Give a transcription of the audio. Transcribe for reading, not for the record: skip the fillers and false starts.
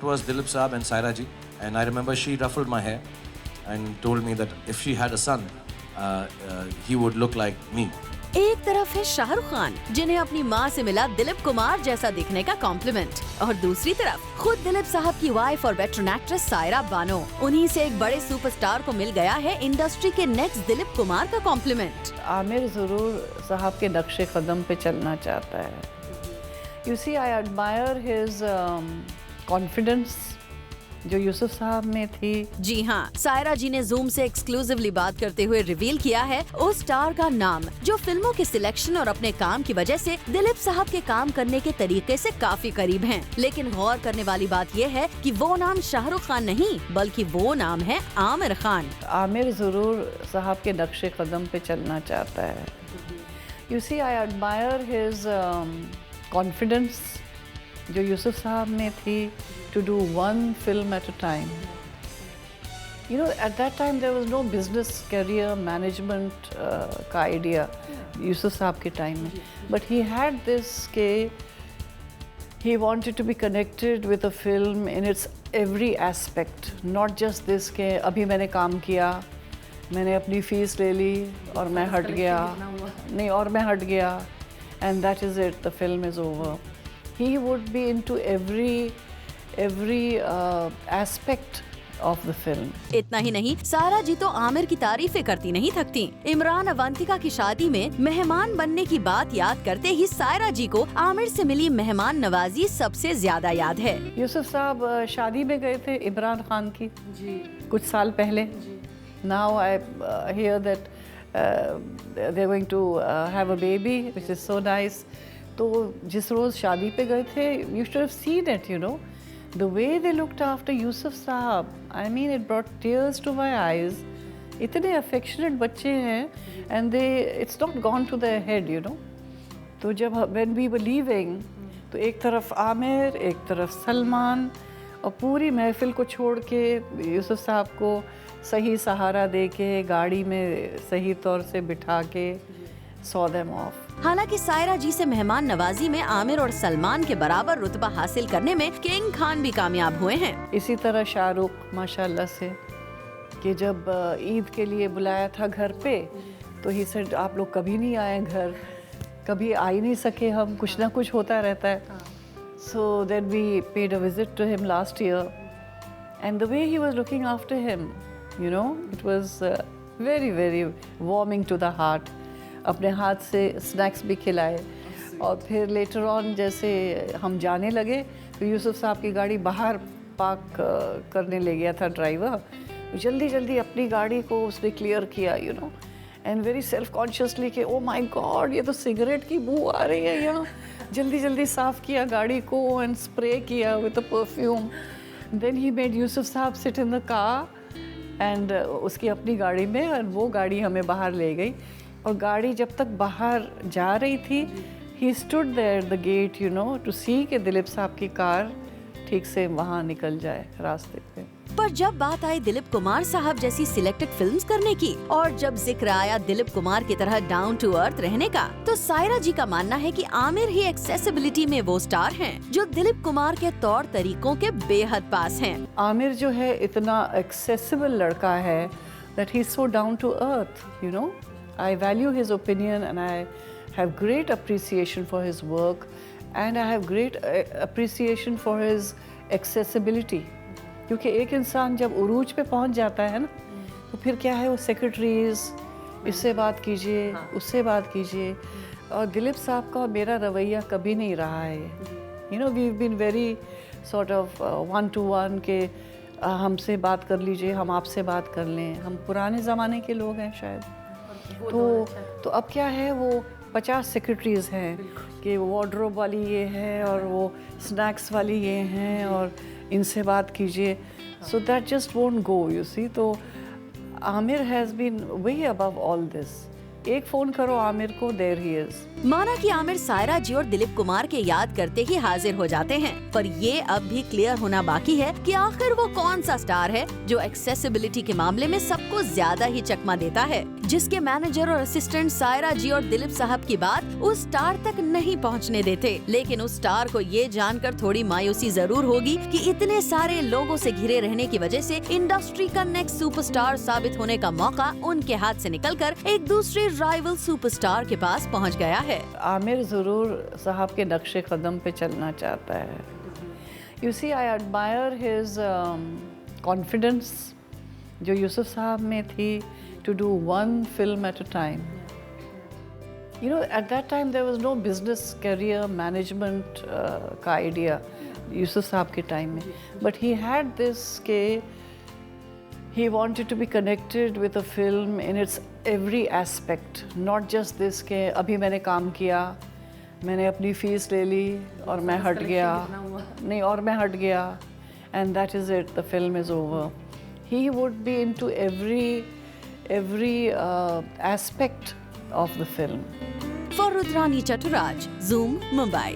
was Dilip Saab and Saira ji, and I remember she ruffled my hair and told me that if she had a son, he would look like me. एक तरफ है शाहरुख खान जिन्हें अपनी माँ से मिला दिलीप कुमार जैसा दिखने का कॉम्प्लीमेंट, और दूसरी तरफ खुद दिलीप साहब की वाइफ और वेटरन एक्ट्रेस सायरा बानो। उन्हीं से एक बड़े सुपरस्टार को मिल गया है इंडस्ट्री के नेक्स्ट दिलीप कुमार का कॉम्प्लीमेंट। आमिर जरूर साहब के नक्शे कदम पे चलना चाहता है। You see, I admire his confidence जो यूसुफ साहब में थी। जी हाँ, सायरा जी ने जूम से एक्सक्लूसिवली बात करते हुए रिवील किया है उस स्टार का नाम जो फिल्मों के सिलेक्शन और अपने काम की वजह से दिलीप साहब के काम करने के तरीके से काफी करीब हैं। लेकिन गौर करने वाली बात यह है कि वो नाम शाहरुख खान नहीं बल्कि वो नाम है आमिर खान। आमिर जरूर साहब के नक्शे कदम पे चलना चाहता है। You see, I admire his confidence जो यूसुफ साहब में थी to do one film at a time. You know, at that time there was no business career management का idea यूसुफ साहब के time में, but he had this के he wanted to be connected with a film in its every aspect, not just this के अभी मैंने काम किया, मैंने अपनी फीस ले ली और मैं हट गया, नहीं और मैं हट गया, and that is it, the film is over. He would be into every aspect of the film. इतना ही नहीं, सारा जी तो आमिर की तारीफें करती नहीं थकती। इमरान अवंतिका की शादी में मेहमान बनने की बात याद करते ही सायरा जी को आमिर से मिली मेहमान नवाजी सबसे ज्यादा याद है। यूसुफ साहब शादी में गए थे इमरान खान की जी कुछ साल पहले। Now I hear that they're going to have a baby, which is so nice. तो जिस रोज शादी पे गए थे, you should have seen it, you know. The way they looked after Yusuf Saab, I mean, it brought tears to my eyes. इतने affectionate बच्चे हैं, and it's not gone to their head, you know. तो जब when we were leaving, तो एक तरफ आमिर, एक तरफ सलमान, और पूरी महफिल को छोड़ के यूसुफ साहब को सही सहारा दे के गाड़ी में सही तौर से बिठा के saw them off. हालांकि सायरा जी से मेहमान नवाजी में आमिर और सलमान के बराबर रुतबा हासिल करने में किंग खान भी कामयाब हुए हैं। इसी तरह शाहरुख माशाल्लाह से कि जब ईद के लिए बुलाया था घर पे, तो ही सेड आप लोग कभी नहीं आए घर, कभी आ ही नहीं सके हम, कुछ ना कुछ होता रहता है। So then we paid a visit to him last year, and the way he was looking after him, you know, it was very warming to the heart. अपने हाथ से स्नैक्स भी खिलाए, और फिर लेटर ऑन जैसे हम जाने लगे तो यूसुफ साहब की गाड़ी बाहर पार्क करने ले गया था ड्राइवर, जल्दी अपनी गाड़ी को उसने क्लियर किया, you know, and very self consciously कि ओ माय गॉड ये तो सिगरेट की बू आ रही है यहाँ, जल्दी साफ़ किया गाड़ी को एंड स्प्रे किया with a perfume. Then he made Yusuf Sahab sit in the car and उसकी अपनी गाड़ी में, और वो गाड़ी हमें बाहर ले गई, और गाड़ी जब तक बाहर जा रही थी he stood there the gate, you know, to see कि दिलीप साहब की कार ठीक से वहाँ निकल जाए रास्ते पे। पर जब बात आई दिलीप कुमार साहब जैसी सिलेक्टेड फिल्म्स करने की, और जब जिक्र आया दिलीप कुमार की तरह डाउन टू अर्थ रहने का, तो सायरा जी का मानना है कि आमिर ही एक्सेसिबिलिटी में वो स्टार हैं जो दिलीप कुमार के तौर तरीकों के बेहद पास हैं। आमिर जो है इतना एक्सेसिबल लड़का है that he's so down to earth, you know. I value his opinion and I have great appreciation for his work, and I have great appreciation for his accessibility. क्योंकि एक इंसान जब उरूज पे पहुंच जाता है ना, तो फिर क्या है, वो सेक्रेटरीज इससे बात कीजिए, उससे बात कीजिए, और दिलीप साहब का मेरा रवैया कभी नहीं रहा है। You know, we been very sort of one to one के हमसे बात कर लीजिए, हम आपसे बात कर लें, हम पुराने ज़माने के लोग हैं शायद। तो अब क्या है, वो 50 सेक्रेटरीज हैं कि वार्डरोब वाली ये है और वो स्नैक्स वाली ये हैं और इनसे बात कीजिए, so that just won't go, you see. तो Aamir has been way above all this. एक फ़ोन करो आमिर को, देयर ही इज। माना कि आमिर सायरा जी और दिलीप कुमार के याद करते ही हाजिर हो जाते हैं, पर ये अब भी क्लियर होना बाकी है कि आखिर वो कौन सा स्टार है जो एक्सेसिबिलिटी के मामले में सबको ज्यादा ही चकमा देता है। जिसके मैनेजर और असिस्टेंट सायरा जी और दिलीप साहब की बात उस स्टार तक नहीं पहुंचने देते। लेकिन उस स्टार को ये जानकर थोड़ी मायूसी जरूर होगी कि इतने सारे लोगों से घिरे रहने की वजह से इंडस्ट्री का नेक्स्ट सुपरस्टार साबित होने का मौका उनके हाथ से निकलकर एक दूसरे राइवल सुपरस्टार के पास पहुंच गया है। आमिर ज़रूर साहब के नक्शे कदम पे चलना चाहता है। You see, I admire his confidence जो यूसुफ साहब में थी, to do one film at a time. You know, at that time there was no business career management का आइडिया यूसुफ साहब के टाइम में, but he had this के he wanted to be connected with a film in its every aspect, not just this के अभी मैंने काम किया, मैंने अपनी फीस ले ली और मैं हट गया, नहीं और मैं हट गया, and that is it, the film is over. He would be into every aspect of the film. For Rudrani Chaturaj, Zoom, Mumbai.